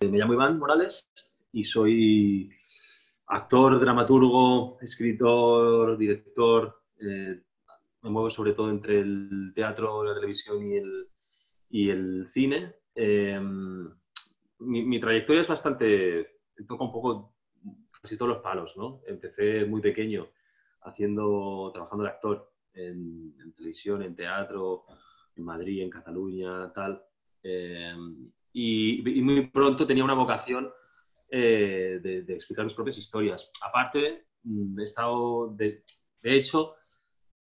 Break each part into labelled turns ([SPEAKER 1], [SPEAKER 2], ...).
[SPEAKER 1] Me llamo Iván Morales y soy actor, dramaturgo, escritor, director. Me muevo sobre todo entre el teatro, la televisión y el cine. Mi trayectoria es bastante... Toca un poco casi todos los palos, ¿no? Empecé muy pequeño trabajando de actor en televisión, en teatro, en Madrid, en Cataluña, tal. Y muy pronto tenía una vocación de explicar mis propias historias. Aparte, de hecho,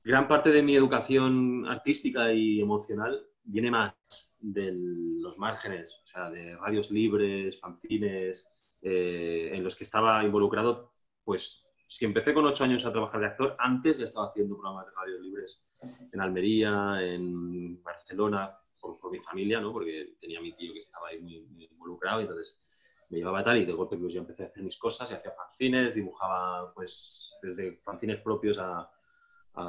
[SPEAKER 1] gran parte de mi educación artística y emocional viene más de los márgenes, o sea, de radios libres, fanzines, en los que estaba involucrado. Pues si empecé con 8 años a trabajar de actor, antes ya estaba haciendo programas de radios libres en Almería, en Barcelona, por mi familia, ¿no? Porque tenía a mi tío que estaba ahí muy involucrado, y entonces me llevaba tal, y de golpe pues yo empecé a hacer mis cosas y hacía fanzines, dibujaba pues desde fanzines propios a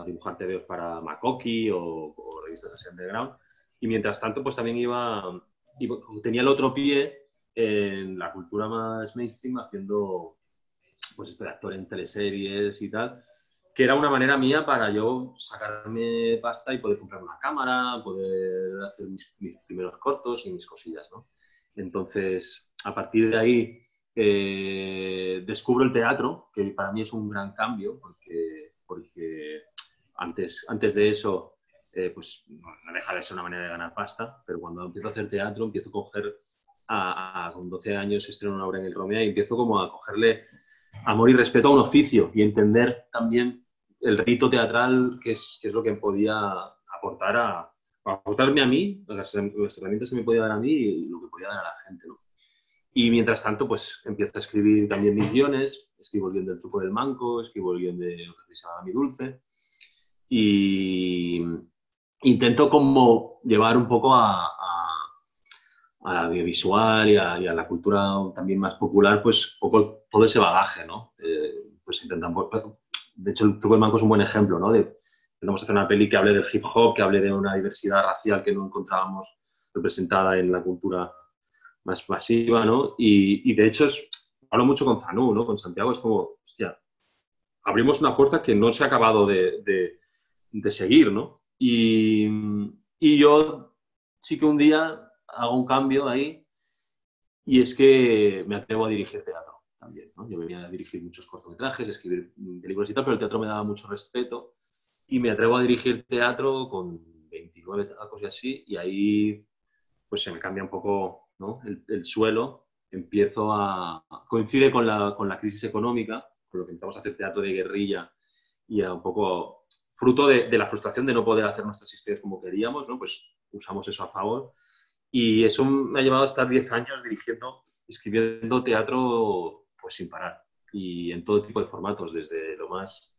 [SPEAKER 1] dibujar tebeos para Makoki o revistas así underground. Y mientras tanto, pues también tenía el otro pie en la cultura más mainstream, haciendo pues esto de actor en teleseries y tal, que era una manera mía para yo sacarme pasta y poder comprar una cámara, poder hacer mis primeros cortos y mis cosillas, ¿no? Entonces, a partir de ahí, descubro el teatro, que para mí es un gran cambio, porque antes de eso, pues no deja de ser una manera de ganar pasta, pero cuando empiezo a hacer teatro, empiezo a coger, con 12 años estreno una obra en el Romea y empiezo como a cogerle amor y respeto a un oficio y entender también el rito teatral, que es lo que podía aportarme a mí, las herramientas que me podía dar a mí y lo que podía dar a la gente, ¿no? Y mientras tanto, pues empiezo a escribir también mis guiones, escribo el guion del Truco del Manco, escribo el guion de otra que se llama Mi Dulce, y intento como llevar un poco al audiovisual y a la cultura también más popular, pues un poco todo ese bagaje, ¿no? Pues intentamos, de hecho, el Truco del Manco es un buen ejemplo, ¿no? Intentamos hacer una peli que hable del hip hop, que hable de una diversidad racial que no encontrábamos representada en la cultura más masiva, ¿no? Y de hecho, hablo mucho con Zanú, ¿no? Con Santiago, es como, hostia, abrimos una puerta que no se ha acabado de seguir, ¿no? Y yo sí que un día hago un cambio ahí, y es que me atrevo a dirigir teatro también, ¿no? Yo venía a dirigir muchos cortometrajes, escribir películas y tal, pero el teatro me daba mucho respeto y me atrevo a dirigir teatro con 29 tacos y así, y ahí pues se me cambia un poco, ¿no? el suelo. Coincide con la crisis económica, con lo que empezamos a hacer teatro de guerrilla y a un poco fruto de la frustración de no poder hacer nuestras historias como queríamos, ¿no? Pues usamos eso a favor. Y eso me ha llevado a estar 10 años dirigiendo, escribiendo teatro pues sin parar. Y en todo tipo de formatos, desde lo más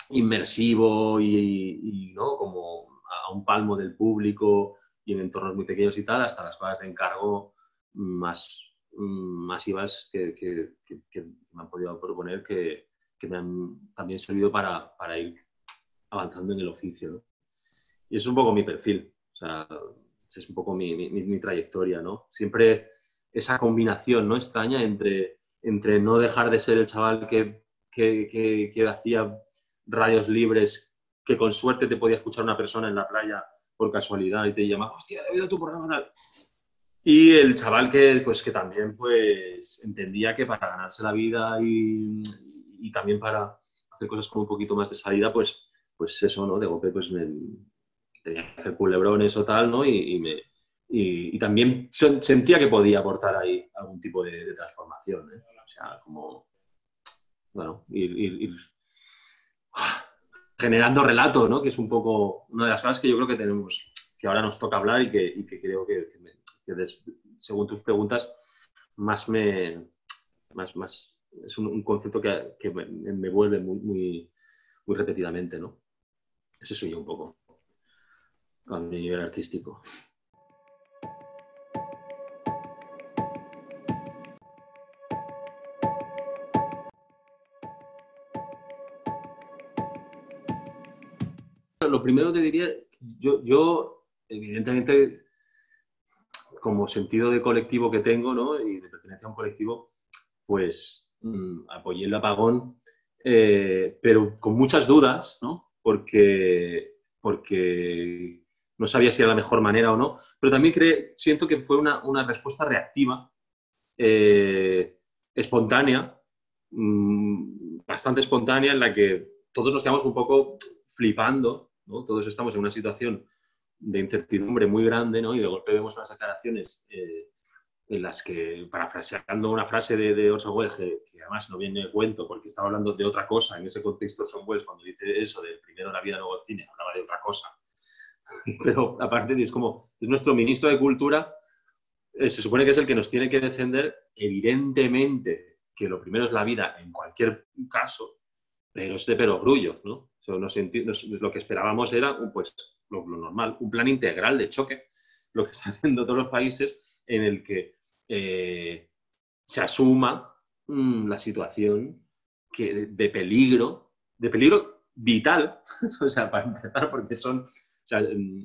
[SPEAKER 1] inmersivo ¿no? Como a un palmo del público y en entornos muy pequeños y tal, hasta las cosas de encargo más masivas que me han podido proponer, que me han también servido para ir avanzando en el oficio, ¿no? Y es un poco mi perfil, o sea, es un poco mi trayectoria, ¿no? Siempre esa combinación, ¿no? Extraña entre no dejar de ser el chaval que hacía radios libres, que con suerte te podía escuchar una persona en la playa por casualidad y te llamaba, hostia, he oído tu programa, tal. Y el chaval que también pues entendía que para ganarse la vida y también para hacer cosas con un poquito más de salida, pues eso, ¿no? De golpe pues tenía que hacer culebrones o tal, ¿no? Y también sentía que podía aportar ahí algún tipo de transformación, ¿eh? O sea, como, bueno, ir generando relato, ¿no? Que es un poco una de las cosas que yo creo que tenemos, que ahora nos toca hablar y que creo que según tus preguntas, más es un concepto que me vuelve muy repetidamente, ¿no? Eso soy yo un poco, a mi nivel artístico. Lo primero te diría, yo evidentemente como sentido de colectivo que tengo, ¿no? Y de pertenencia a un colectivo, pues apoyé el apagón, pero con muchas dudas, ¿no? Porque no sabía si era la mejor manera o no, pero también siento que fue una respuesta reactiva, espontánea, bastante espontánea, en la que todos nos quedamos un poco flipando, ¿no? Todos estamos en una situación de incertidumbre muy grande, ¿no? Y de golpe vemos unas declaraciones en las que, parafraseando una frase de Orson Welles, que además no viene de cuento porque estaba hablando de otra cosa, en ese contexto Orson Welles, cuando dice eso de primero la vida, luego el cine, hablaba de otra cosa. Pero aparte es como, es nuestro ministro de Cultura, se supone que es el que nos tiene que defender, evidentemente que lo primero es la vida en cualquier caso, pero es de perogrullo, ¿no? O sea, lo que esperábamos era, pues, lo normal, un plan integral de choque, lo que están haciendo todos los países, en el que se asuma la situación de peligro vital, o sea, para empezar, porque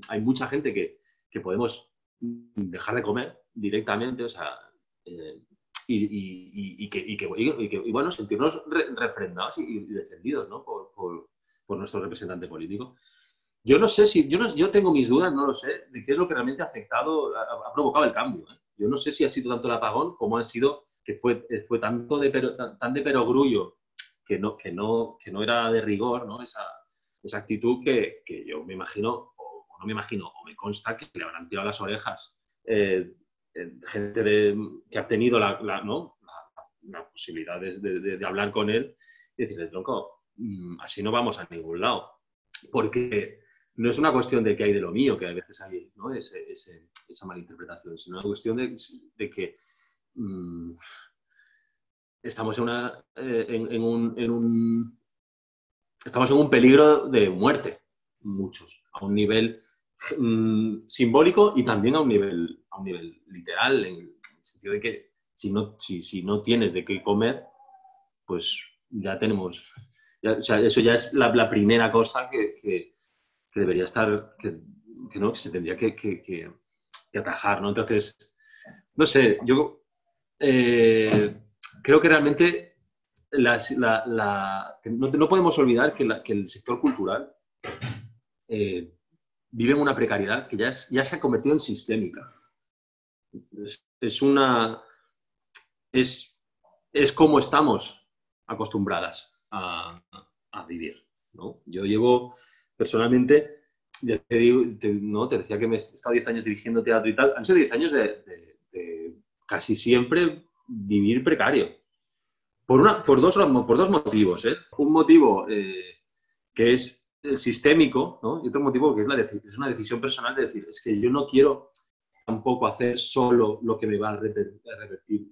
[SPEAKER 1] hay mucha gente que podemos dejar de comer directamente, o sea, y bueno, sentirnos refrendados y defendidos, ¿no? por nuestro representante político. Yo no sé si, yo tengo mis dudas, no lo sé, de qué es lo que realmente ha afectado, ha provocado el cambio. Yo no sé si ha sido tanto el apagón como ha sido que fue tanto tan de perogrullo que no era de rigor, ¿no? Esa actitud que yo me imagino, o no me imagino, o me consta que le habrán tirado las orejas gente que ha tenido la posibilidad de hablar con él y decirle, tronco, así no vamos a ningún lado. Porque no es una cuestión de que hay de lo mío, que a veces hay, ¿no? esa malinterpretación, sino una cuestión de que estamos estamos en un peligro de muerte, muchos, a un nivel simbólico y también a un nivel literal, en el sentido de que si no tienes de qué comer, pues ya tenemos, o sea, eso ya es la primera cosa que debería estar, que se tendría que atajar, ¿no? Entonces, no sé, yo creo que realmente no podemos olvidar que el sector cultural vive en una precariedad que ya se ha convertido en sistémica. Es como estamos acostumbradas a vivir, ¿no? Yo llevo personalmente, ya te decía que me he estado 10 años dirigiendo teatro y tal, han sido 10 años de casi siempre vivir precario. Por dos motivos, ¿eh? Un motivo que es sistémico, ¿no? Y otro motivo que es una decisión personal de decir, es que yo no quiero tampoco hacer solo lo que me va a revertir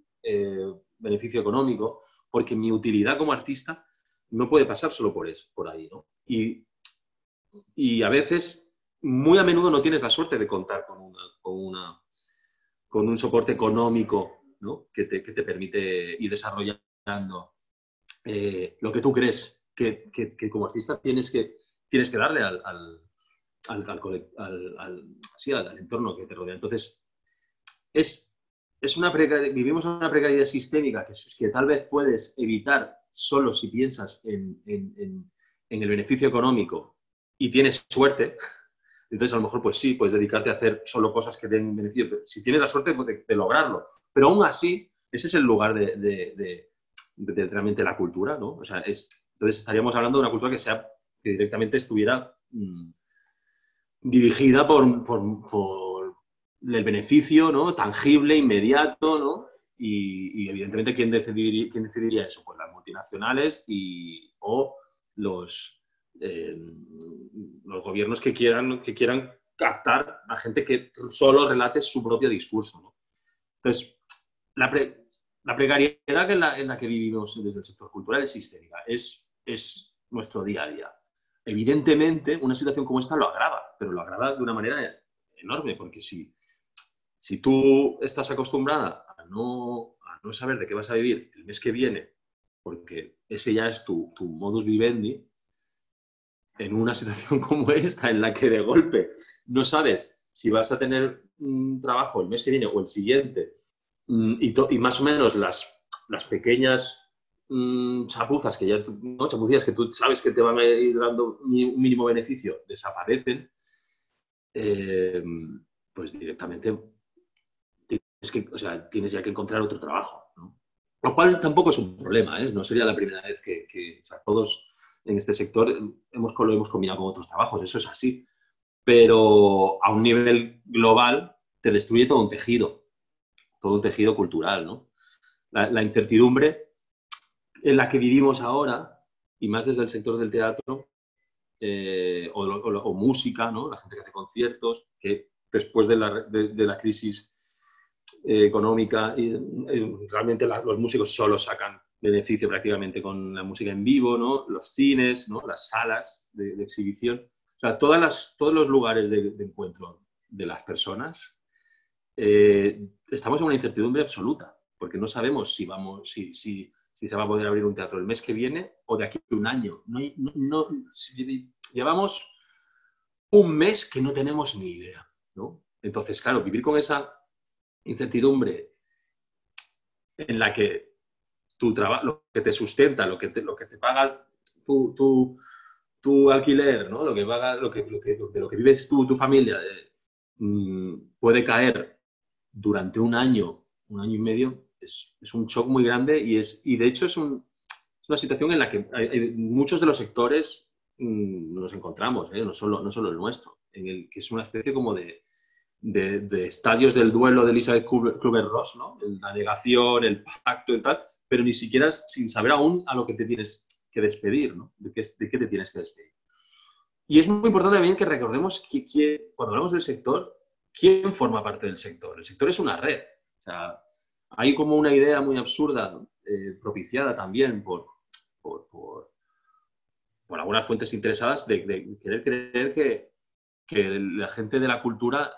[SPEAKER 1] beneficio económico, porque mi utilidad como artista no puede pasar solo por eso, por ahí, ¿no? Y a veces, muy a menudo no tienes la suerte de contar con un soporte económico, ¿no? que te permite ir desarrollando lo que tú crees que como artista tienes que darle al entorno que te rodea. Entonces, vivimos en una precariedad sistémica que tal vez puedes evitar solo si piensas en el beneficio económico y tienes suerte. Entonces, a lo mejor, pues sí, puedes dedicarte a hacer solo cosas que den beneficio, si tienes la suerte de lograrlo. Pero aún así, ese es el lugar de realmente la cultura, ¿no? O sea, entonces estaríamos hablando de una cultura que directamente estuviera dirigida por el beneficio, ¿no? Tangible, inmediato, ¿no? Y evidentemente, ¿quién decidiría eso? Pues las multinacionales o los gobiernos que quieran captar a gente que solo relate su propio discurso, ¿no? Entonces, la precariedad en la que vivimos desde el sector cultural es sistémica, es nuestro día a día. Evidentemente, una situación como esta lo agrava, pero lo agrava de una manera enorme, porque si tú estás acostumbrada a no saber de qué vas a vivir el mes que viene, porque ese ya es tu modus vivendi, en una situación como esta, en la que de golpe no sabes si vas a tener un trabajo el mes que viene o el siguiente, y más o menos las pequeñas chapuzas que ya ¿no? Chapucillas que tú sabes que te van a ir dando un mínimo beneficio, desaparecen, pues directamente tienes ya que encontrar otro trabajo, ¿no? Lo cual tampoco es un problema, ¿eh? No sería la primera vez que o sea, todos en este sector lo hemos combinado con otros trabajos, eso es así. Pero a un nivel global te destruye todo un tejido cultural, ¿no? La incertidumbre en la que vivimos ahora, y más desde el sector del teatro, o música, ¿no? La gente que hace conciertos, que después de la crisis económica, realmente los músicos solo sacan beneficio prácticamente con la música en vivo, ¿no? Los cines, ¿no? Las salas de exhibición. O sea, todos los lugares de encuentro de las personas, estamos en una incertidumbre absoluta, porque no sabemos si se va a poder abrir un teatro el mes que viene o de aquí a un año. Llevamos un mes que no tenemos ni idea, ¿no? Entonces, claro, vivir con esa incertidumbre en la que tu trabajo, lo que te sustenta, lo que te paga tu alquiler, ¿no? Lo que vives tú, tu familia, puede caer durante un año y medio, es un shock muy grande y de hecho es una situación en la que muchos de los sectores nos encontramos, no solo el nuestro, en el que es una especie como de estadios del duelo de Elisabeth Kübler-Ross, ¿no? La negación, el pacto y tal, pero ni siquiera sin saber aún a lo que te tienes que despedir, ¿no? De qué te tienes que despedir. Y es muy importante también que recordemos que cuando hablamos del sector, ¿quién forma parte del sector? El sector es una red. O sea, hay como una idea muy absurda, propiciada también por algunas fuentes interesadas de querer creer que la gente de la cultura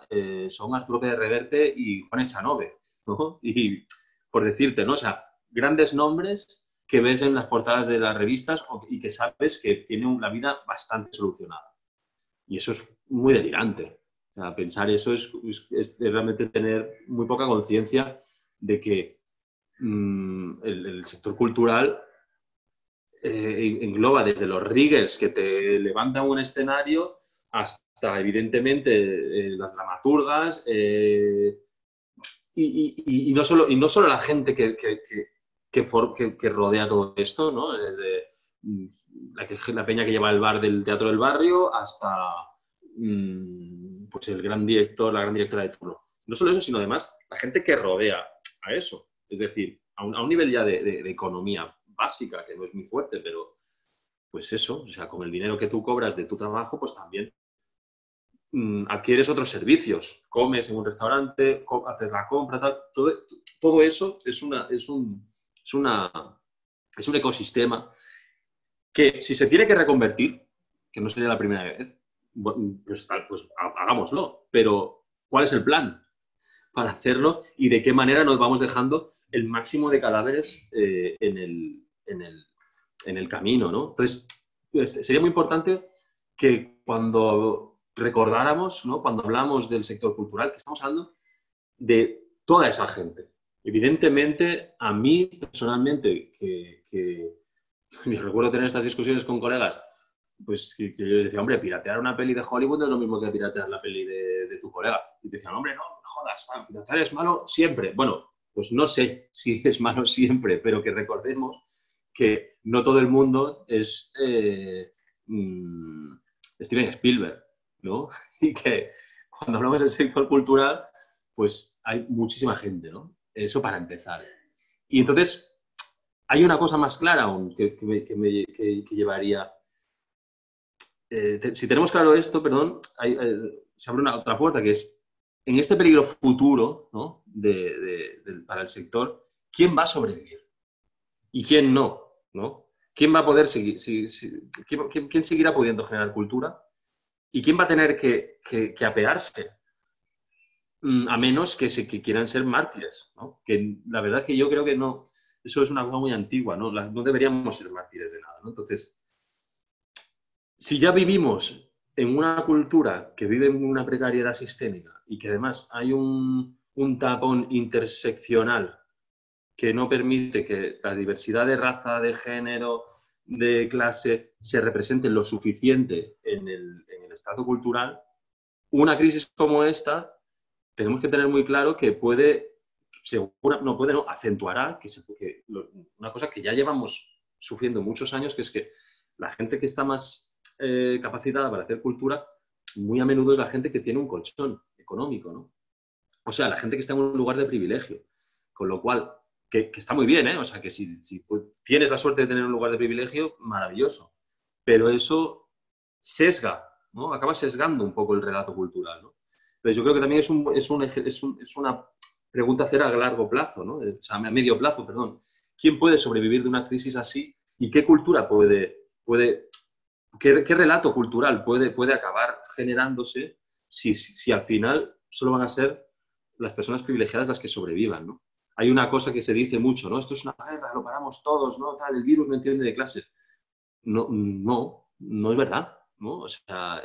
[SPEAKER 1] son Arturo Pérez Reverte y Juan Echanove, ¿no? Y por decirte, ¿no? O sea, grandes nombres que ves en las portadas de las revistas y que sabes que tienen la vida bastante solucionada. Y eso es muy delirante. O sea, pensar eso es realmente tener muy poca conciencia de que el sector cultural engloba desde los riggers que te levantan un escenario hasta, evidentemente, las dramaturgas y no solo la gente que rodea todo esto, ¿no? La peña que lleva el bar del teatro del barrio hasta pues el gran director, la gran directora de turno. No solo eso, sino además la gente que rodea a eso. Es decir, a un nivel ya de economía básica, que no es muy fuerte, pero pues eso, o sea, con el dinero que tú cobras de tu trabajo, pues también adquieres otros servicios. Comes en un restaurante, haces la compra, tal. Todo eso es un ecosistema que si se tiene que reconvertir, que no sería la primera vez, pues hagámoslo. Pero, ¿cuál es el plan para hacerlo y de qué manera nos vamos dejando el máximo de cadáveres en el camino, ¿no? Entonces, sería muy importante que cuando recordáramos, ¿no? Cuando hablamos del sector cultural, que estamos hablando de toda esa gente. Evidentemente, a mí personalmente, yo recuerdo tener estas discusiones con colegas, pues que yo decía, hombre, piratear una peli de Hollywood no es lo mismo que piratear la peli de tu colega. Y te decían, hombre, no jodas, piratear es malo siempre. Bueno, pues no sé si es malo siempre, pero que recordemos que no todo el mundo es Steven Spielberg, ¿no? Y que cuando hablamos del sector cultural, pues hay muchísima gente, ¿no? Eso para empezar. Y entonces, hay una cosa más clara aún que llevaría... si tenemos claro esto, perdón, se abre otra puerta, que es, en este peligro futuro, ¿no? Para el sector, ¿quién va a sobrevivir? ¿Y quién no? ¿No? ¿Quién va a poder seguir? ¿Quién seguirá pudiendo generar cultura? ¿Y quién va a tener que apearse? A menos que quieran ser mártires, ¿no? Que la verdad que yo creo que no, eso es una cosa muy antigua, ¿no? No deberíamos ser mártires de nada, ¿no? Entonces, si ya vivimos en una cultura que vive en una precariedad sistémica y que además hay un tapón interseccional que no permite que la diversidad de raza, de género, de clase se represente lo suficiente en el estrato cultural, una crisis como esta tenemos que tener muy claro que puede, no puede, no, acentuará una cosa que ya llevamos sufriendo muchos años, que es que la gente que está más capacitada para hacer cultura, muy a menudo es la gente que tiene un colchón económico, ¿no? O sea, la gente que está en un lugar de privilegio. Con lo cual, que está muy bien, ¿eh? O sea, que si tienes la suerte de tener un lugar de privilegio, maravilloso. Pero eso sesga, ¿no? Acaba sesgando un poco el relato cultural, ¿no? Entonces, yo creo que también es una pregunta a hacer a largo plazo, ¿no? O sea, a medio plazo, perdón. ¿Quién puede sobrevivir de una crisis así? ¿Y qué cultura qué relato cultural puede acabar generándose si al final solo van a ser las personas privilegiadas las que sobrevivan, ¿no? Hay una cosa que se dice mucho, ¿no? Esto es una guerra, lo paramos todos, ¿no? Tal, el virus no entiende de clases. No, no es verdad, ¿no? O sea,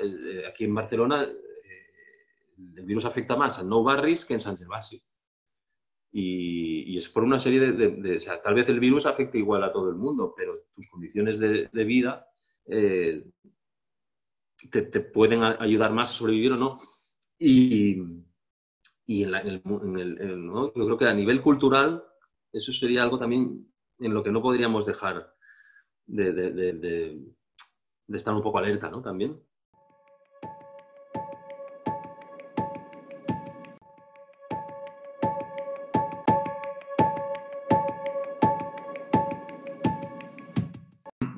[SPEAKER 1] aquí en Barcelona el virus afecta más en Nou Barris que en Sant Gervasi. Y es por una serie o sea, tal vez el virus afecte igual a todo el mundo, pero tus condiciones de vida eh, te pueden ayudar más a sobrevivir o no. Y, y ¿no? Yo creo que a nivel cultural eso sería algo también en lo que no podríamos dejar de estar un poco alerta, ¿no? También.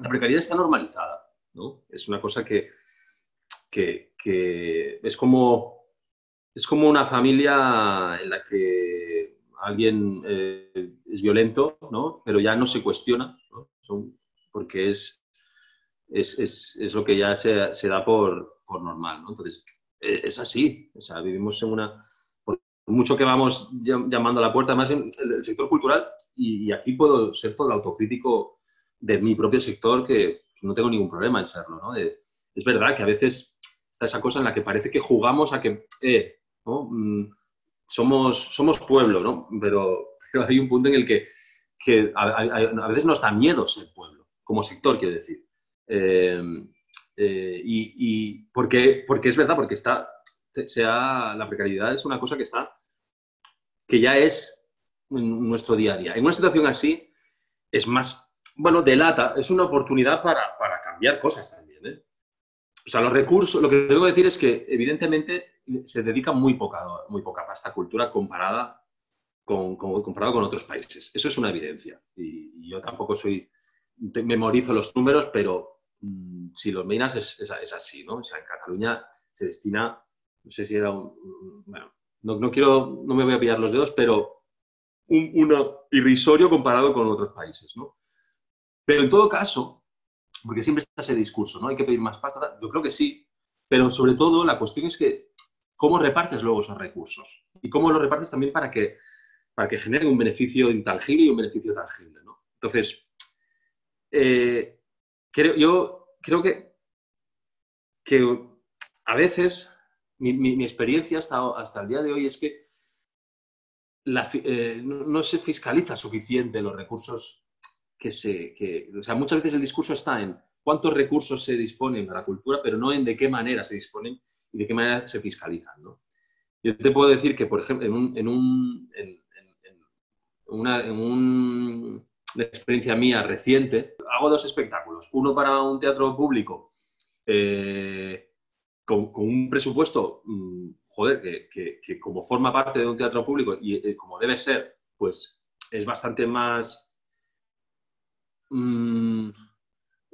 [SPEAKER 1] La precariedad está normalizada, ¿no? Es una cosa que es como una familia en la que alguien es violento, ¿no? Pero ya no se cuestiona, ¿no? Porque es lo que ya se da por normal, ¿no? Entonces, es así. O sea, vivimos en una... Por mucho que vamos llamando a la puerta, además en el sector cultural, y aquí puedo ser todo el autocrítico de mi propio sector, que no tengo ningún problema en serlo, ¿no? Es verdad que a veces está esa cosa en la que parece que jugamos a que, ¿no? Somos pueblo, ¿no? Pero hay un punto en el que a veces nos da miedo ser pueblo, como sector, quiero decir. Eh, porque es verdad, porque la precariedad es una cosa que ya es en nuestro día a día. En una situación así es más, bueno, es una oportunidad para cambiar cosas también, ¿eh? O sea, los recursos, lo que tengo que decir es que evidentemente se dedica muy poca pasta a cultura comparado con otros países. Eso es una evidencia. Y yo tampoco memorizo los números, pero si los miras es así, ¿no? O sea, en Cataluña se destina, no sé si era bueno, no me voy a pillar los dedos, pero irrisorio comparado con otros países, ¿no? Pero en todo caso, porque siempre está ese discurso, ¿no? Hay que pedir más pasta, yo creo que sí, pero sobre todo la cuestión es que cómo repartes luego esos recursos y cómo los repartes también para que genere un beneficio intangible y un beneficio tangible, ¿no? Entonces, yo creo que a veces mi experiencia hasta el día de hoy es que no se fiscaliza suficiente los recursos o sea, muchas veces el discurso está en cuántos recursos se disponen para la cultura, pero no en de qué manera se disponen y de qué manera se fiscalizan, ¿no? Yo te puedo decir que, por ejemplo, una experiencia mía reciente, hago dos espectáculos. Uno para un teatro público con un presupuesto, joder, que como forma parte de un teatro público y como debe ser, pues es bastante más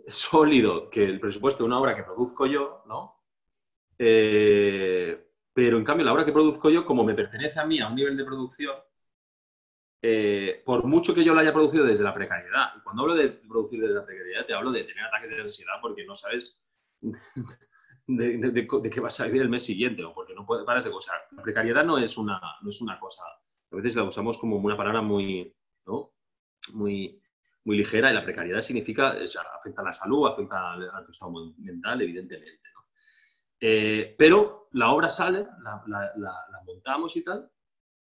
[SPEAKER 1] sólido que el presupuesto de una obra que produzco yo, ¿no? Pero en cambio la obra que produzco yo, como me pertenece a mí a un nivel de producción, por mucho que yo la haya producido desde la precariedad, y cuando hablo de producir desde la precariedad te hablo de tener ataques de ansiedad porque no sabes de qué vas a vivir el mes siguiente o porque no paras de gozar. La precariedad no es una cosa, a veces la usamos como una palabra muy, ¿no? muy ligera, y la precariedad significa, o sea, afecta a la salud, afecta a tu estado mental, evidentemente, ¿no? Pero la obra sale, la montamos y tal,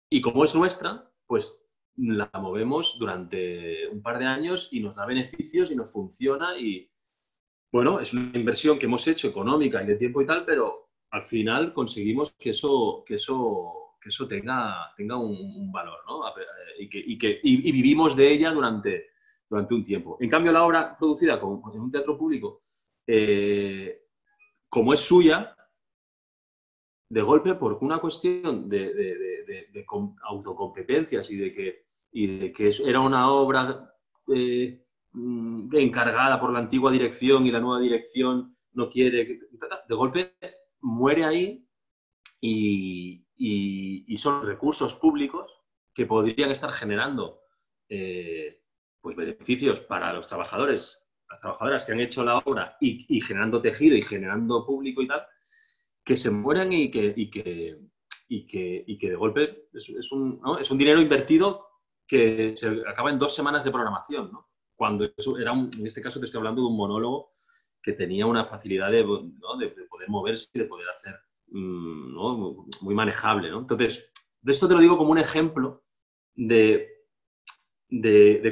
[SPEAKER 1] y como es nuestra, pues la movemos durante un par de años y nos da beneficios y nos funciona y, bueno, es una inversión que hemos hecho económica y de tiempo y tal, pero al final conseguimos que eso tenga un valor, ¿no? Y vivimos de ella durante un tiempo. En cambio, la obra producida en un teatro público, como es suya, de golpe, por una cuestión de autocompetencias y de que era una obra encargada por la antigua dirección y la nueva dirección no quiere, de golpe muere ahí y son recursos públicos que podrían estar generando pues beneficios para los trabajadores, las trabajadoras que han hecho la obra y generando tejido y generando público y tal, que se mueran y que de golpe ¿no? Es un dinero invertido que se acaba en 2 semanas de programación, ¿no? Cuando eso era en este caso te estoy hablando de un monólogo que tenía una facilidad ¿no? de poder moverse y de poder hacer, ¿no? Muy manejable, ¿no? Entonces, de esto te lo digo como un ejemplo de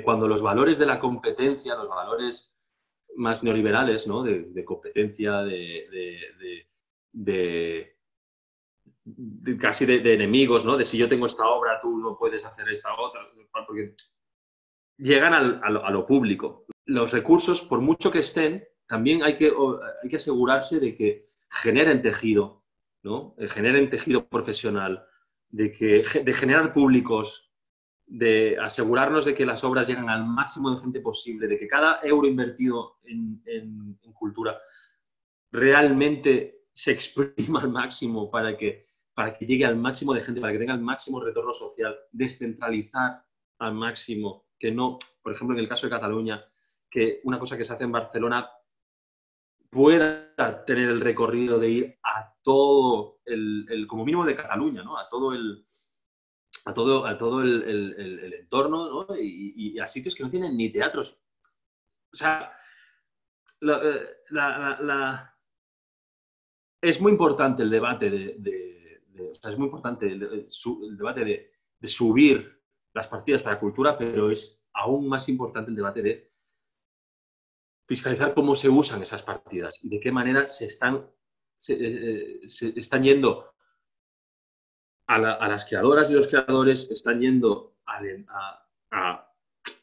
[SPEAKER 1] cuando los valores de la competencia, los valores más neoliberales, ¿no? De competencia, casi de enemigos, ¿no? De si yo tengo esta obra, tú no puedes hacer esta otra, porque llegan a lo público. Los recursos, por mucho que estén, también hay que asegurarse de que generen tejido, ¿no? Generen tejido profesional, de generar públicos, de asegurarnos de que las obras llegan al máximo de gente posible, de que cada euro invertido en cultura realmente se exprima al máximo para que llegue al máximo de gente, para que tenga el máximo retorno social, descentralizar al máximo, que no, por ejemplo, en el caso de Cataluña, que una cosa que se hace en Barcelona pueda tener el recorrido de ir a todo como mínimo de Cataluña, ¿no? A todo el entorno, ¿no? Y a sitios que no tienen ni teatros. O sea, es muy importante el debate o sea, es muy importante el debate de subir las partidas para cultura, pero es aún más importante el debate de fiscalizar cómo se usan esas partidas y de qué manera se están yendo a las creadoras y los creadores, están yendo a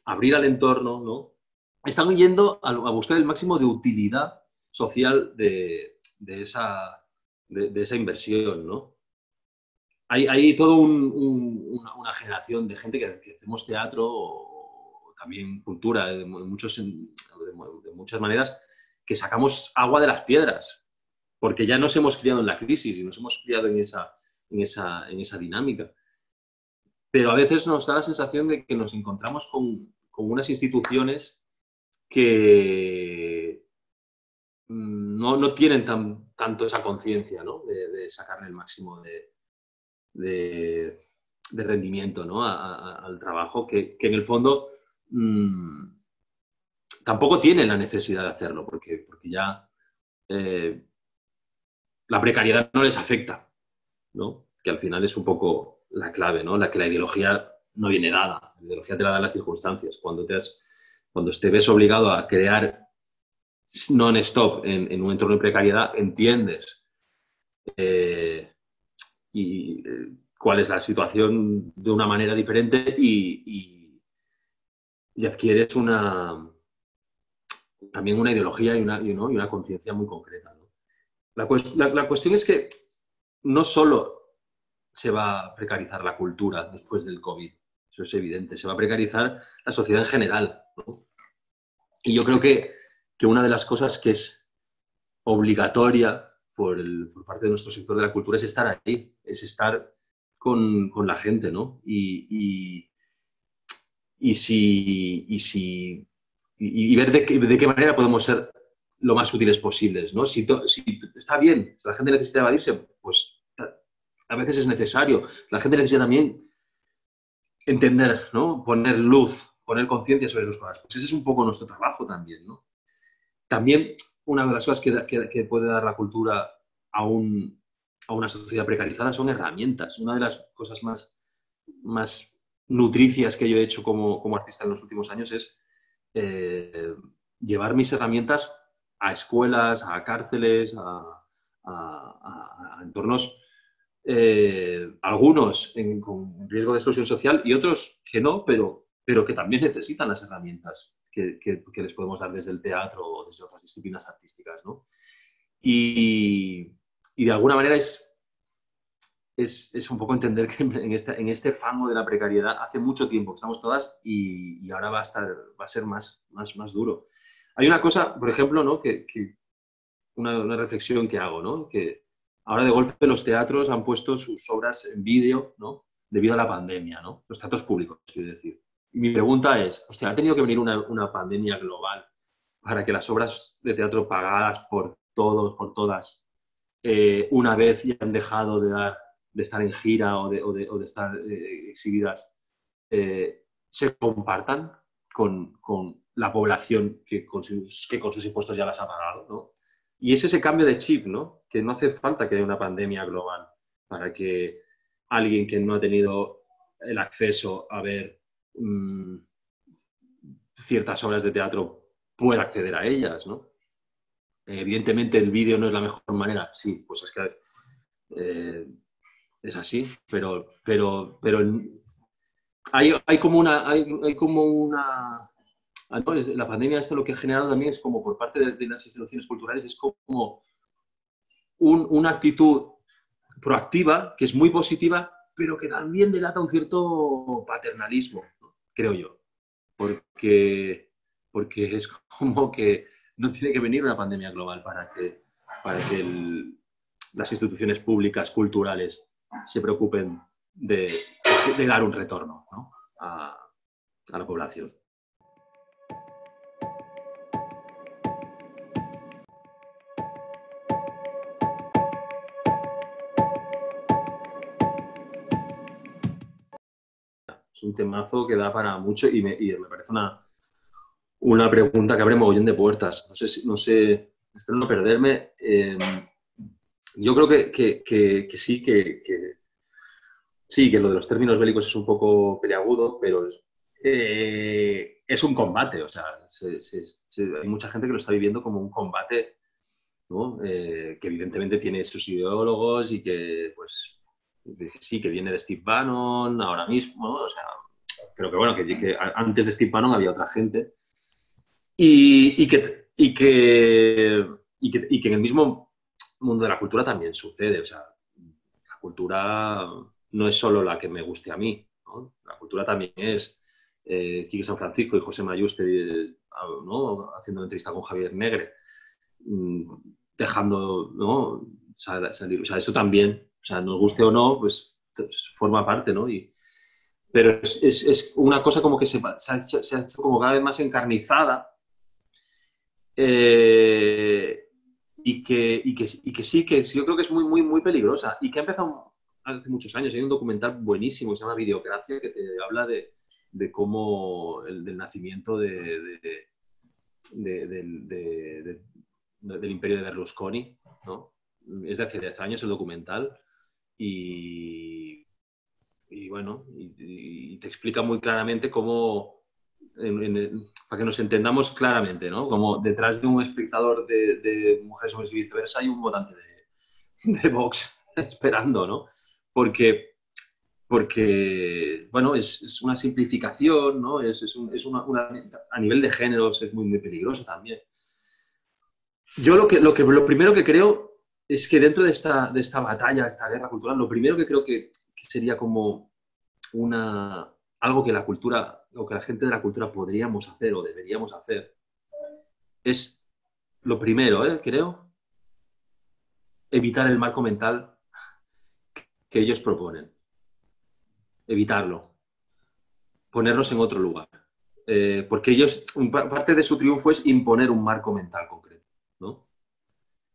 [SPEAKER 1] abrir al entorno, ¿no? Están yendo a buscar el máximo de utilidad social de esa inversión, ¿no? Hay toda una generación de gente que hacemos teatro o también cultura de muchas maneras, que sacamos agua de las piedras, porque ya nos hemos criado en la crisis y nos hemos criado en esa dinámica. Pero a veces nos da la sensación de que nos encontramos con unas instituciones que no tienen tanto esa conciencia, ¿no? de sacarle el máximo de rendimiento, ¿no? al trabajo, que en el fondo tampoco tienen la necesidad de hacerlo, porque ya la precariedad no les afecta, ¿no? Que al final es un poco la clave, ¿no? La ideología no viene dada, la ideología te la dan las circunstancias. Cuando te ves obligado a crear non-stop en un entorno de precariedad, entiendes cuál es la situación de una manera diferente y adquieres también una ideología y una conciencia muy concreta, ¿no? La cuestión es que no solo se va a precarizar la cultura después del COVID, eso es evidente, se va a precarizar la sociedad en general, ¿no? Y yo creo que una de las cosas que es obligatoria por parte de nuestro sector de la cultura es estar ahí, es estar con la gente, ¿no? Y ver de qué manera podemos ser lo más útiles posibles, ¿no? Si está bien, si la gente necesita evadirse, pues a veces es necesario. La gente necesita también entender, ¿no? Poner luz, poner conciencia sobre sus cosas. Pues ese es un poco nuestro trabajo también, ¿no? También una de las cosas que puede dar la cultura a, un, a una sociedad precarizada son herramientas. Una de las cosas más nutricias que yo he hecho como artista en los últimos años es llevar mis herramientas a escuelas, a cárceles, a entornos, algunos con riesgo de exclusión social y otros que no, pero que también necesitan las herramientas que les podemos dar desde el teatro o desde otras disciplinas artísticas, ¿no? Y de alguna manera es un poco entender que en este fango de la precariedad hace mucho tiempo que estamos todas y ahora va a ser más duro. Hay una cosa, por ejemplo, ¿no? que una reflexión que hago, ¿no? Que ahora de golpe los teatros han puesto sus obras en vídeo, ¿no? Debido a la pandemia, ¿no? Los teatros públicos, quiero decir. Y mi pregunta es, hostia, ¿ha tenido que venir una pandemia global para que las obras de teatro pagadas por todos, por todas, una vez ya han dejado de estar en gira o de estar exhibidas, se compartan con la población que con sus impuestos ya las ha pagado, ¿no? Y es ese cambio de chip, ¿no? Que no hace falta que haya una pandemia global para que alguien que no ha tenido el acceso a ver ciertas obras de teatro pueda acceder a ellas, ¿no? Evidentemente el vídeo no es la mejor manera, sí, pues es que es así, pero hay como una ¿no? La pandemia esto lo que ha generado también es como por parte de las instituciones culturales es como una actitud proactiva que es muy positiva, pero que también delata un cierto paternalismo, ¿no? Creo yo, porque es como que no tiene que venir una pandemia global para que las instituciones públicas, culturales, se preocupen de dar un retorno, ¿no? a la población. Es un temazo que da para mucho y me parece una pregunta que abre mogollón de puertas. No sé, espero no perderme. Yo creo que sí, sí, que lo de los términos bélicos es un poco peliagudo, pero es un combate. O sea, hay mucha gente que lo está viviendo como un combate, ¿no? Que evidentemente tiene sus ideólogos y que, pues, sí, que viene de Steve Bannon ahora mismo, ¿no? O sea, pero que bueno, que antes de Steve Bannon había otra gente y que en el mismo mundo de la cultura también sucede. O sea, la cultura no es solo la que me guste a mí, ¿no? La cultura también es Quique San Francisco y José Mayuste, ¿no? Haciendo una entrevista con Javier Negre, dejando, ¿no? Salir. O sea, eso también, o sea, nos guste o no, pues forma parte, ¿no? Pero es una cosa como que se ha hecho como cada vez más encarnizada y que sí, que yo creo que es muy peligrosa y que ha empezado hace muchos años. Hay un documental buenísimo que se llama Videocracia que te habla de cómo del nacimiento del imperio de Berlusconi, ¿no? Es de hace 10 años el documental y bueno, y te explica muy claramente cómo, para que nos entendamos claramente, ¿no? Como detrás de un espectador de Mujeres Hombres y Viceversa hay un votante de Vox esperando, ¿no? Porque bueno, es una simplificación, ¿no? A nivel de géneros es muy peligroso también. Yo lo primero que creo es que dentro de esta batalla, de esta guerra cultural, lo primero que creo que sería como algo que la cultura o que la gente de la cultura podríamos hacer o deberíamos hacer es lo primero, creo, evitar el marco mental que ellos proponen. Evitarlo. Ponernos en otro lugar. Porque ellos, parte de su triunfo es imponer un marco mental concreto, ¿no?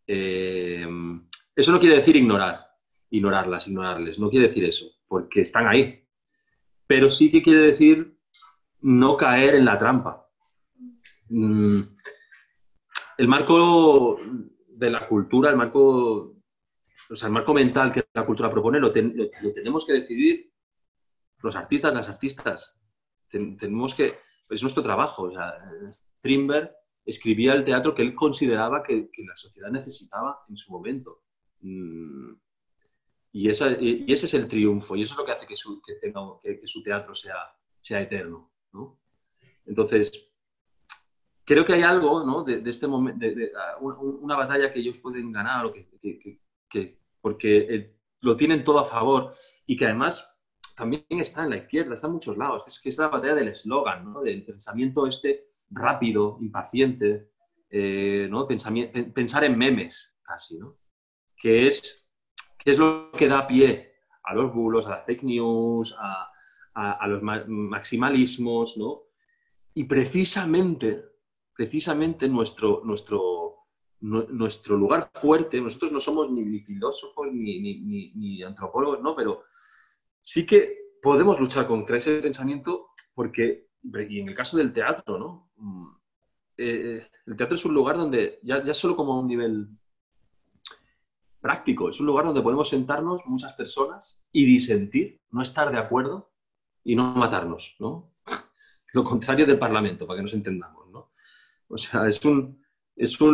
[SPEAKER 1] Eso no quiere decir ignorarles, no quiere decir eso, porque están ahí. Pero sí que quiere decir no caer en la trampa. El marco de la cultura, el marco o sea, el marco mental que la cultura propone lo tenemos que decidir los artistas, las artistas. Tenemos que, es nuestro trabajo. O sea, Strindberg escribía el teatro que él consideraba que la sociedad necesitaba en su momento. Y ese es el triunfo, y eso es lo que hace que su teatro sea eterno, ¿no? Entonces, creo que hay algo, ¿no? de este momento, una batalla que ellos pueden ganar, porque lo tienen todo a favor, y que además también está en la izquierda, está en muchos lados, que es la batalla del eslogan, ¿no? Del pensamiento rápido, impaciente, ¿no? Pensar en memes, casi, ¿no? Que es lo que da pie a los bulos, a las fake news, a los maximalismos, ¿no? Y precisamente nuestro lugar fuerte, nosotros no somos ni filósofos ni antropólogos, ¿no? Pero sí que podemos luchar contra ese pensamiento porque, y en el caso del teatro, ¿no? El teatro es un lugar donde, ya solo como a un nivel práctico, es un lugar donde podemos sentarnos muchas personas y disentir, no estar de acuerdo y no matarnos, ¿no? Lo contrario del Parlamento, para que nos entendamos, ¿no? O sea, es un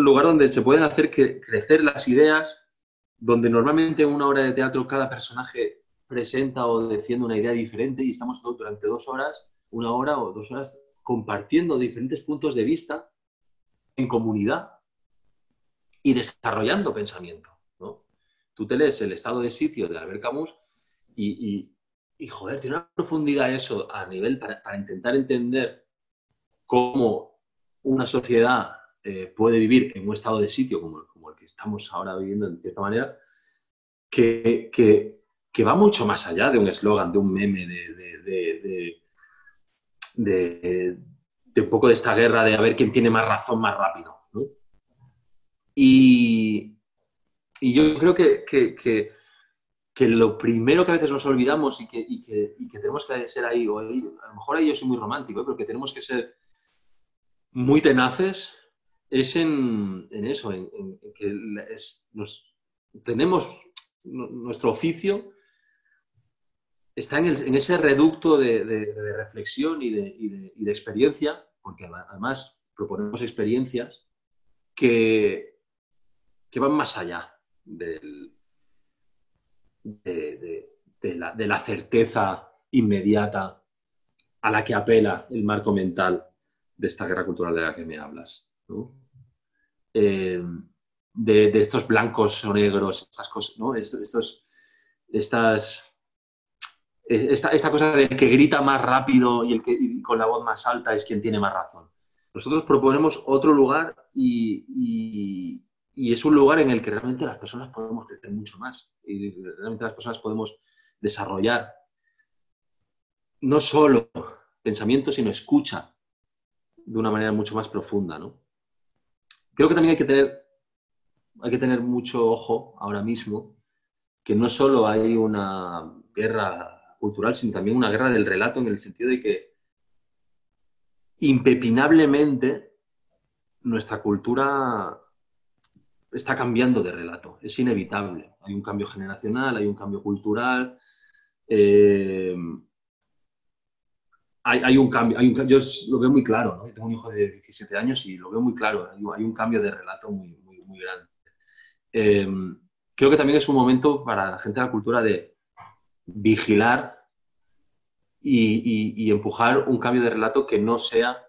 [SPEAKER 1] lugar donde se pueden hacer crecer las ideas, donde normalmente en una obra de teatro cada personaje presenta o defiende una idea diferente y estamos durante 2 horas, 1 hora o 2 horas, compartiendo diferentes puntos de vista en comunidad y desarrollando pensamiento, ¿no? Tú te lees El estado de sitio de Albert Camus y joder, tiene una profundidad eso a nivel para intentar entender cómo una sociedad puede vivir en un estado de sitio como el que estamos ahora viviendo en cierta manera, que va mucho más allá de un eslogan, de un meme, de un poco de esta guerra de a ver quién tiene más razón más rápido, ¿no? Y yo creo que lo primero que a veces nos olvidamos y que tenemos que ser ahí, a lo mejor ahí yo soy muy romántico, pero que tenemos que ser muy tenaces, es en eso, en que tenemos nuestro oficio, está en ese reducto de reflexión y de experiencia, porque además proponemos experiencias que van más allá de la certeza inmediata a la que apela el marco mental de esta guerra cultural de la que me hablas, ¿no? De estos blancos o negros, estas cosas, ¿no? Esta cosa del que grita más rápido y con la voz más alta es quien tiene más razón. Nosotros proponemos otro lugar y es un lugar en el que realmente las personas podemos crecer mucho más y realmente las personas podemos desarrollar no solo pensamiento, sino escucha de una manera mucho más profunda, ¿no? Creo que también hay que tener mucho ojo ahora mismo, que no solo hay una guerra cultural, sino también una guerra del relato, en el sentido de que impepinablemente nuestra cultura está cambiando de relato, es inevitable. Hay un cambio generacional, hay un cambio cultural, hay un cambio, yo lo veo muy claro, ¿no? Yo tengo un hijo de 17 años y lo veo muy claro, hay un cambio de relato muy grande. Creo que también es un momento para la gente de la cultura de vigilar y empujar un cambio de relato que no sea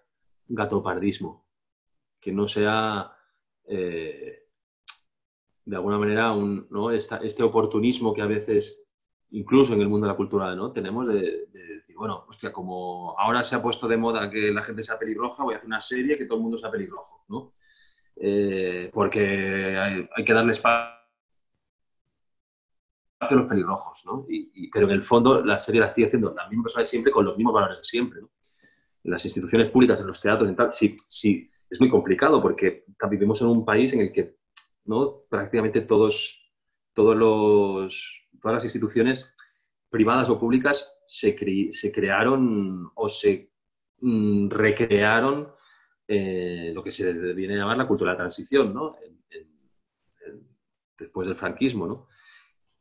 [SPEAKER 1] gatopardismo, que no sea, de alguna manera, ¿no? Este oportunismo que a veces, incluso en el mundo de la cultura, ¿no? Tenemos de decir, bueno, hostia, como ahora se ha puesto de moda que la gente sea pelirroja, voy a hacer una serie que todo el mundo sea pelirrojo, ¿no? Porque hay que darle espacio a los pelirrojos, ¿no? Pero en el fondo la serie la sigue haciendo la misma persona de siempre con los mismos valores de siempre, ¿no? En las instituciones públicas, en los teatros, en tal, sí, es muy complicado porque vivimos en un país en el que, ¿no? Prácticamente todas las instituciones privadas o públicas se crearon o se recrearon lo que se viene a llamar la cultura de la transición, ¿no? Después del franquismo, ¿no?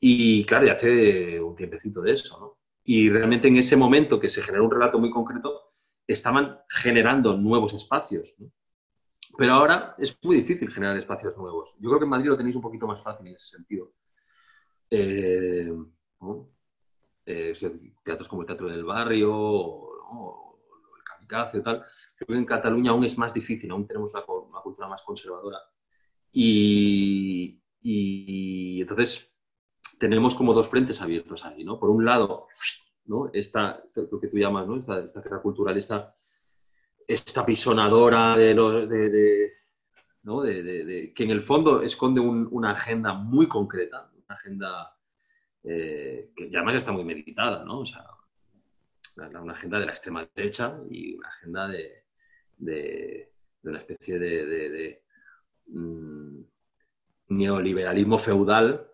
[SPEAKER 1] Y claro, ya hace un tiempecito de eso, ¿no? Y realmente en ese momento que se generó un relato muy concreto, estaban generando nuevos espacios, ¿no? Pero ahora es muy difícil generar espacios nuevos. Yo creo que en Madrid lo tenéis un poquito más fácil en ese sentido. ¿No? Teatros como el Teatro del Barrio, ¿no? O el Kamikaze y tal. Creo que en Cataluña aún es más difícil, aún tenemos una cultura más conservadora. Y entonces tenemos como dos frentes abiertos ahí, ¿no? Por un lado, ¿no? Lo que tú llamas, ¿no? Esta guerra cultural, esta pisonadora ¿no? Que en el fondo esconde una agenda muy concreta, una agenda que además está muy meditada, ¿no? O sea, una agenda de la extrema derecha y una agenda de una especie de neoliberalismo feudal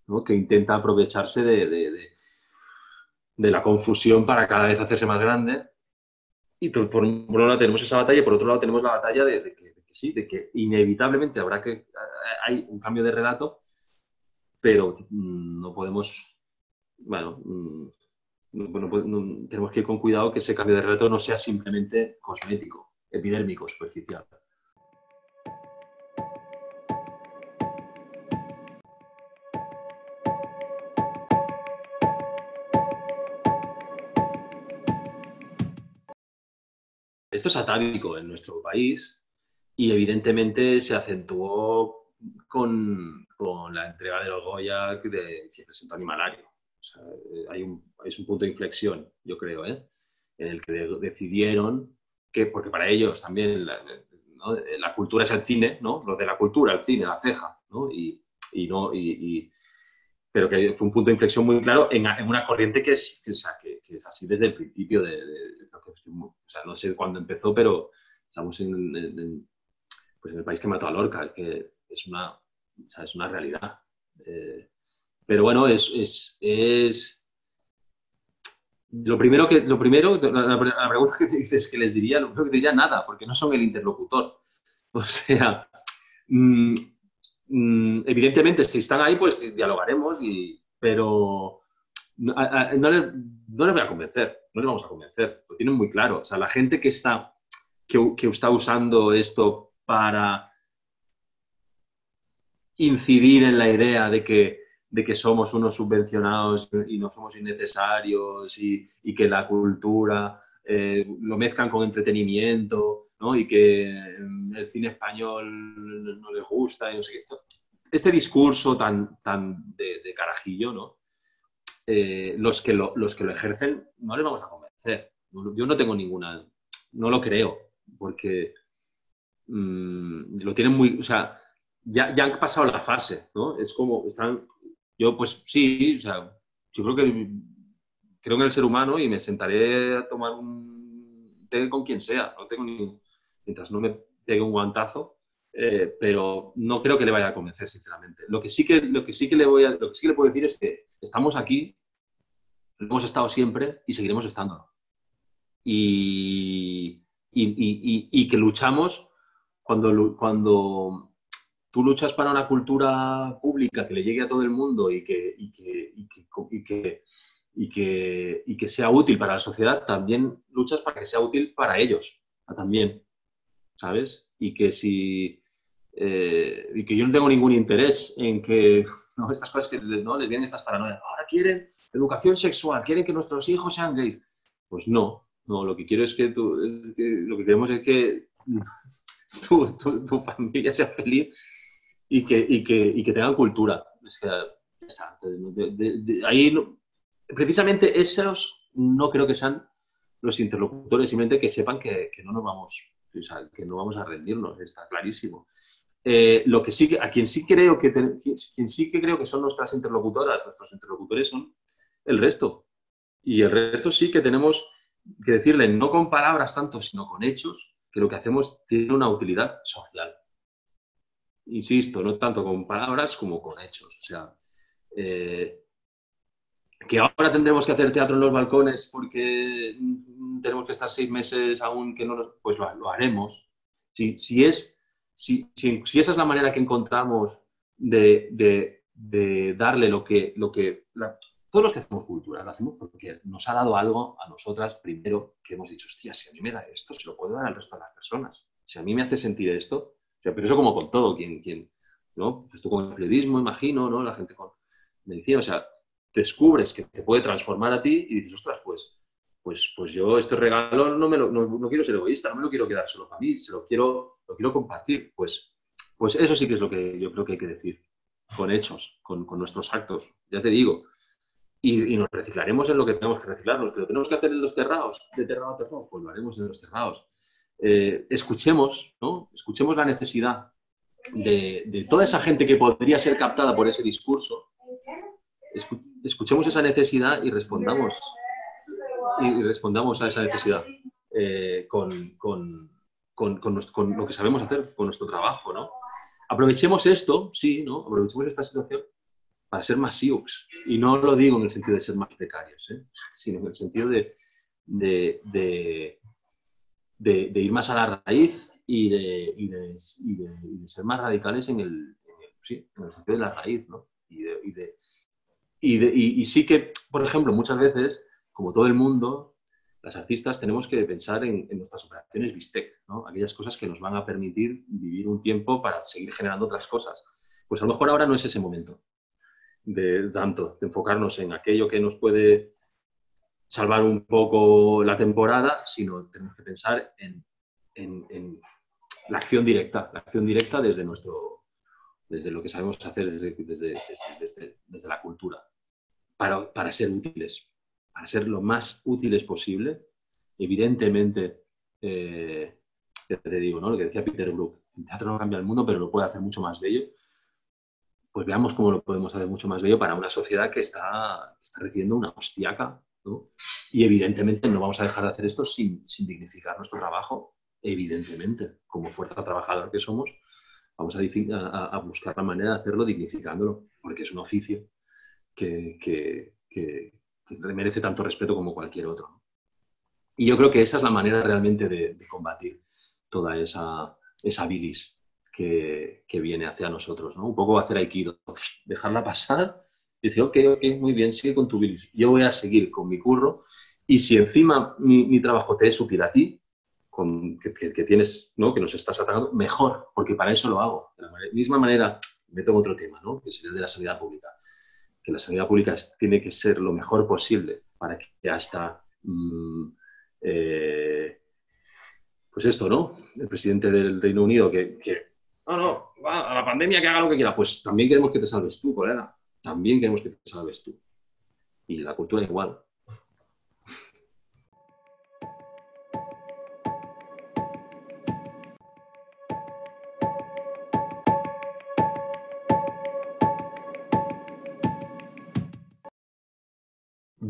[SPEAKER 1] ¿no? que intenta aprovecharse de la confusión para cada vez hacerse más grande. Y por un lado tenemos esa batalla y por otro lado tenemos la batalla de que sí, de que inevitablemente hay un cambio de relato, pero no podemos, bueno, tenemos que ir con cuidado que ese cambio de relato no sea simplemente cosmético, epidérmico, superficial. Esto es atávico en nuestro país y evidentemente se acentuó con la entrega de los Goya que presentó Animalario. O sea, es un punto de inflexión, yo creo, en el que decidieron que, porque para ellos también ¿no? La cultura es el cine, ¿no? Lo de la cultura, el cine, la ceja, ¿no? Pero que fue un punto de inflexión muy claro en una corriente que es así desde el principio o sea, no sé cuándo empezó, pero estamos pues en el país que mató a Lorca, que es una realidad. Pero bueno, lo primero, la pregunta que te dices que les diría, lo primero que te diría nada, porque no son el interlocutor. O sea, evidentemente, si están ahí, pues dialogaremos, pero no les voy a convencer, no les vamos a convencer, lo tienen muy claro. O sea, la gente que está usando esto para incidir en la idea de que somos unos subvencionados y no somos innecesarios y que la cultura lo mezclan con entretenimiento, ¿no? Y que el cine español no les gusta y no sé qué. Este discurso tan de carajillo, ¿no? Los que lo ejercen no les vamos a convencer. Yo no tengo no lo creo, porque lo tienen muy, o sea, ya han pasado la fase, ¿no? Es como yo pues sí, o sea, yo creo en el ser humano y me sentaré a tomar un té con quien sea, mientras no me pegue un guantazo, pero no creo que le vaya a convencer, sinceramente. Lo que sí que le puedo decir es que estamos aquí, hemos estado siempre y seguiremos estándolo. Y que luchamos cuando tú luchas para una cultura pública que le llegue a todo el mundo y que sea útil para la sociedad, también luchas para que sea útil para ellos, también, ¿sabes? Y que yo no tengo ningún interés en que ¿no? Estas cosas que ¿no? les vienen estas paranoias. Ahora quieren educación sexual, quieren que nuestros hijos sean gays. Pues no, lo que quiero es lo que queremos es que tu familia sea feliz y que tengan cultura. Es que, ahí, precisamente esos no creo que sean los interlocutores, simplemente que sepan que no nos vamos, o sea, que no vamos a rendirnos, está clarísimo. Lo que sí, quien sí creo que son nuestras interlocutoras, nuestros interlocutores son el resto. Y el resto sí que tenemos que decirle, no con palabras tanto, sino con hechos, que lo que hacemos tiene una utilidad social. Insisto, no tanto con palabras como con hechos. O sea, que ahora tendremos que hacer teatro en los balcones porque tenemos que estar 6 meses aún que no nos... Pues lo haremos. Si esa es la manera que encontramos de de darle todos los que hacemos cultura, lo hacemos porque nos ha dado algo a nosotras primero, que hemos dicho, hostia, si a mí me da esto, se lo puedo dar al resto de las personas. Si a mí me hace sentir esto, o sea, pero eso como con todo, ¿no? Pues tú con el periodismo, imagino, ¿no? La gente con medicina, o sea, descubres que te puede transformar a ti y dices, ostras, pues yo este regalo no quiero ser egoísta, no me lo quiero quedar solo para mí, lo quiero compartir. Pues eso sí que es lo que yo creo que hay que decir, con hechos, con nuestros actos, ya te digo. Y nos reciclaremos en lo que tenemos que reciclarnos, que lo tenemos que hacer en los terrados, de terrado a terrado, pues lo haremos en los terrados. Escuchemos, ¿no? Escuchemos la necesidad de toda esa gente que podría ser captada por ese discurso. Escuchemos esa necesidad y respondamos a esa necesidad con lo que sabemos hacer, con nuestro trabajo, ¿no? Aprovechemos esto, sí, ¿no? Aprovechemos esta situación para ser más SIUX. Y no lo digo en el sentido de ser más precarios, sino en el sentido de ir más a la raíz y de ser más radicales en el sentido de la raíz, ¿no? Y sí que, por ejemplo, muchas veces, como todo el mundo, las artistas tenemos que pensar en nuestras operaciones bistec, ¿no? Aquellas cosas que nos van a permitir vivir un tiempo para seguir generando otras cosas. Pues a lo mejor ahora no es ese momento de enfocarnos en aquello que nos puede salvar un poco la temporada, sino tenemos que pensar en la acción directa desde lo que sabemos hacer desde la cultura, para ser útiles, para ser lo más útiles posible. Evidentemente, te digo, ¿no? Lo que decía Peter Brook, el teatro no cambia el mundo, pero lo puede hacer mucho más bello. Pues veamos cómo lo podemos hacer mucho más bello para una sociedad que está recibiendo una hostiaca, ¿no? Y evidentemente no vamos a dejar de hacer esto sin dignificar nuestro trabajo, evidentemente, como fuerza trabajadora que somos, vamos a buscar la manera de hacerlo dignificándolo, porque es un oficio que merece tanto respeto como cualquier otro, ¿no? Y yo creo que esa es la manera realmente de combatir toda esa bilis que viene hacia nosotros, ¿no? Un poco hacer aikido, dejarla pasar y decir, ok, muy bien, sigue con tu bilis. Yo voy a seguir con mi curro y si encima mi trabajo te es útil a ti, que tienes, ¿no? Que nos estás atacando, mejor, porque para eso lo hago. De la misma manera, me tomo otro tema, ¿no? Que es el de la sanidad pública. Que la sanidad pública tiene que ser lo mejor posible para que hasta... pues esto, ¿no? El presidente del Reino Unido no, va a la pandemia que haga lo que quiera. Pues también queremos que te salves tú, colega. También queremos que te salves tú. Y la cultura igual.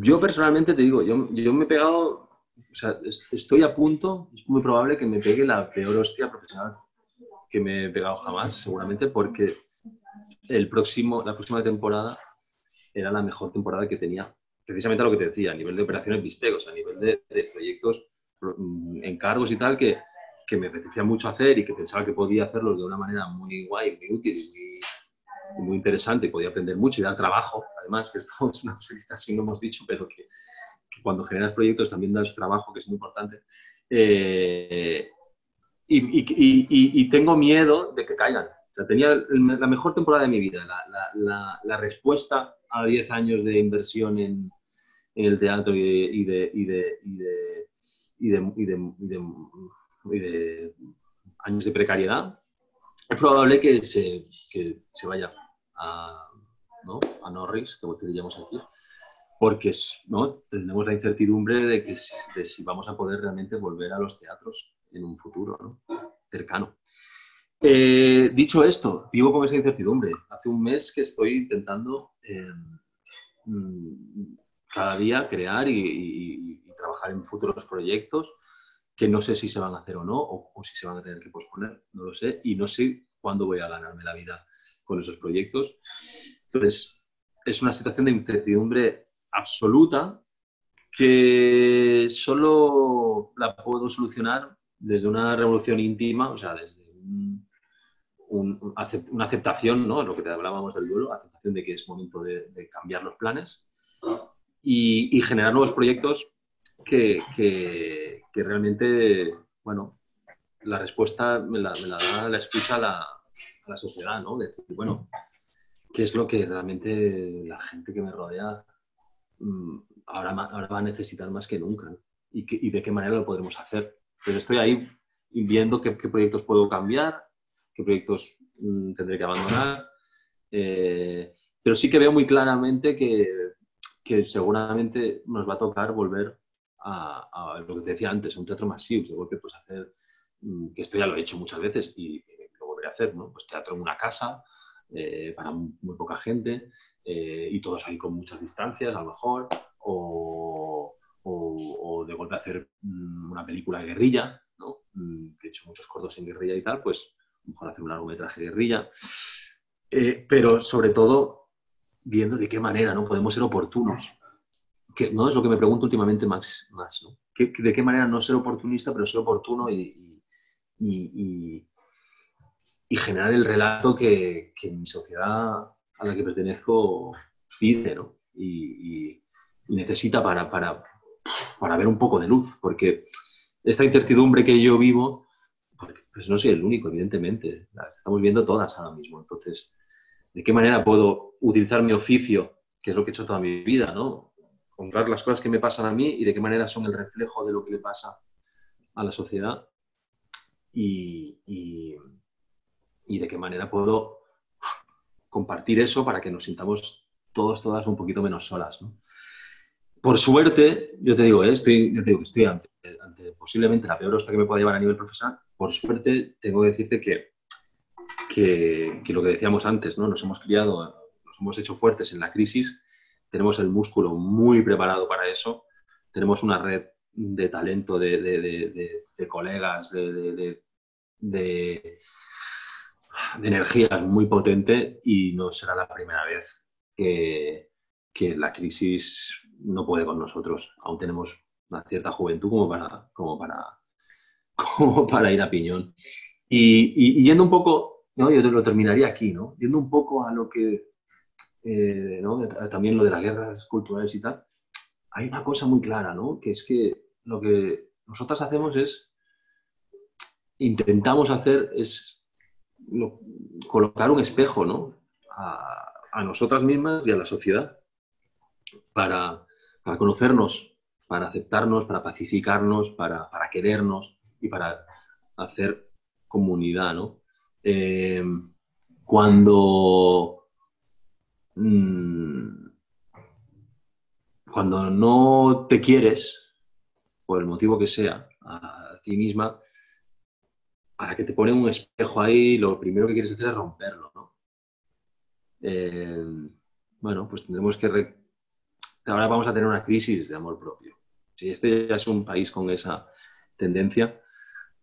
[SPEAKER 1] Yo personalmente te digo, yo me he pegado, o sea, estoy a punto, es muy probable que me pegue la peor hostia profesional que me he pegado jamás, seguramente, porque la próxima temporada era la mejor temporada que tenía. Precisamente a lo que te decía, a nivel de operaciones bistecos, a nivel de proyectos, encargos y tal, que me apetecía mucho hacer y que pensaba que podía hacerlos de una manera muy guay, muy útil y muy interesante, y podía aprender mucho y dar trabajo, además, que esto es una cosa que casi no hemos dicho, pero que cuando generas proyectos también das trabajo, que es muy importante. Y tengo miedo de que caigan. O sea, tenía la mejor temporada de mi vida, la respuesta a 10 años de inversión en el teatro y de años de precariedad. Es probable que se vaya ¿no? a Norris, como te diríamos aquí, porque ¿no? tenemos la incertidumbre de si vamos a poder realmente volver a los teatros en un futuro, ¿no? cercano. Dicho esto, vivo con esa incertidumbre. Hace un mes que estoy intentando cada día crear y trabajar en futuros proyectos que no sé si se van a hacer o no, o si se van a tener que posponer, no lo sé, y no sé cuándo voy a ganarme la vida con esos proyectos. Entonces, es una situación de incertidumbre absoluta que solo la puedo solucionar desde una revolución íntima, o sea, desde una aceptación, ¿no? Lo que te hablábamos del duelo, aceptación de que es momento de cambiar los planes y generar nuevos proyectos que realmente, bueno, la respuesta me la da la escucha a la sociedad, ¿no? De decir, bueno, ¿qué es lo que realmente la gente que me rodea ahora va a necesitar más que nunca, ¿no? Y de qué manera lo podremos hacer? Pues estoy ahí viendo qué proyectos puedo cambiar, qué proyectos tendré que abandonar, pero sí que veo muy claramente que seguramente nos va a tocar volver a lo que te decía antes, a un teatro masivo, de golpe pues hacer, que esto ya lo he hecho muchas veces y lo volveré a hacer, ¿no? Pues teatro en una casa, para muy poca gente, y todos ahí con muchas distancias, a lo mejor, o de golpe hacer una película de guerrilla, ¿no? Que he hecho muchos cortos en guerrilla y tal, pues a lo mejor hacer un largometraje de guerrilla, pero sobre todo viendo de qué manera, ¿no? Podemos ser oportunos. Que, ¿no? Es lo que me pregunto últimamente más, ¿no? ¿De qué manera no ser oportunista, pero ser oportuno y generar el relato que mi sociedad a la que pertenezco pide, ¿no? Y necesita para ver un poco de luz, porque esta incertidumbre que yo vivo, pues no soy el único, evidentemente, las estamos viendo todas ahora mismo. Entonces, ¿de qué manera puedo utilizar mi oficio, que es lo que he hecho toda mi vida, ¿no? Contar las cosas que me pasan a mí y de qué manera son el reflejo de lo que le pasa a la sociedad y de qué manera puedo compartir eso para que nos sintamos todas un poquito menos solas, ¿no? Por suerte, yo te digo, estoy ante posiblemente la peor hostia que me pueda llevar a nivel profesional. Por suerte, tengo que decirte que lo que decíamos antes, ¿no? Nos hemos hecho fuertes en la crisis, tenemos el músculo muy preparado para eso, tenemos una red de talento, de colegas, de energía muy potente y no será la primera vez que la crisis no puede con nosotros. Aún tenemos una cierta juventud como para ir a piñón. Y yendo un poco, ¿no? Yo te lo terminaría aquí, ¿no? Yendo un poco a lo que, ¿no? También lo de las guerras culturales y tal, hay una cosa muy clara, ¿no? Que es que lo que nosotras hacemos intentamos hacer colocar un espejo, ¿no? A nosotras mismas y a la sociedad para conocernos, para aceptarnos, para pacificarnos, para querernos y para hacer comunidad, ¿no? Cuando no te quieres, por el motivo que sea, a ti misma, para que te ponen un espejo ahí, lo primero que quieres hacer es romperlo, ¿no? Bueno, pues tendremos que... Ahora vamos a tener una crisis de amor propio. Si este ya es un país con esa tendencia,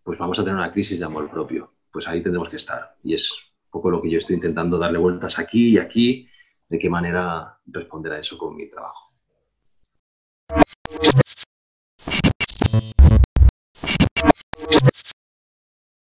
[SPEAKER 1] pues vamos a tener una crisis de amor propio. Pues ahí tendremos que estar. Y es un poco lo que yo estoy intentando darle vueltas aquí y aquí, de qué manera responder a eso con mi trabajo.